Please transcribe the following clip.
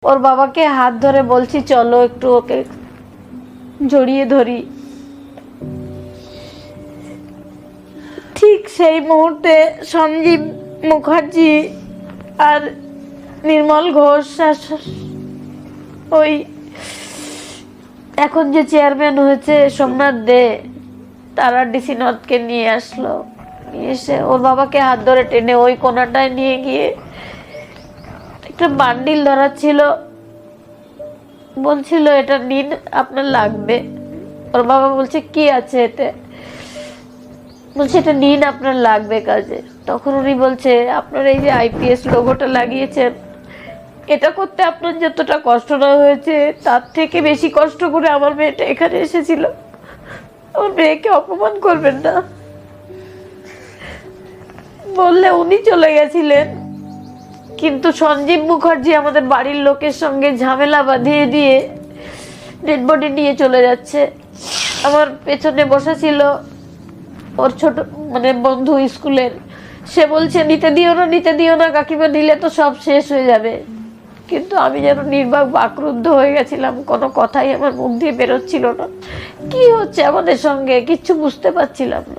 ওর বাবাকে হাত ধরে বলছি চলো একটু ওকে জড়িয়ে ধরি। ঠিক সেই মুহূর্তে সঞ্জীব মুখার্জি আর নির্মল ঘোষ ওই এখন যে চেয়ারম্যান হয়েছে সোমনাথ দে, তারা ডিসি নর্থকে নিয়ে আসলো। নিয়ে এসে ওর বাবাকে হাত ধরে টেনে ওই কোনাটায় নিয়ে গিয়ে একটা বান্ডিল ধরা ছিল, বলছিল এটা নিন আপনার লাগবে। ওর বাবা বলছে কি আছে এতে? বলছে এটা নিন আপনার লাগবে কাজে। তখন উনি বলছে আপনার এই যে আইপিএস লোগোটা লাগিয়েছেন, এটা করতে আপনার যতটা কষ্ট না হয়েছে তার থেকে বেশি কষ্ট করে আমার মেয়েটা এখানে এসেছিল। আমার মেয়েকে অপমান করবেন না বললে উনি চলে গেছিলেন। কিন্তু সঞ্জীব মুখার্জি আমাদের বাড়ির লোকের সঙ্গে ঝামেলা বাঁধিয়ে দিয়ে ডেড বডি নিয়ে চলে যাচ্ছে। আমার পেছনে বসা ছিল ওর ছোট মানে বন্ধু স্কুলের, সে বলছে নিতে দিও না, নিতে দিও না কাকিমা, নিলে তো সব শেষ হয়ে যাবে। কিন্তু আমি যেন নির্বাক বাকরুদ্ধ হয়ে গেছিলাম, কোনো কথাই আমার মুখ দিয়ে বেরোচ্ছিল না। কি হচ্ছে আমাদের সঙ্গে কিচ্ছু বুঝতে পারছিলাম না।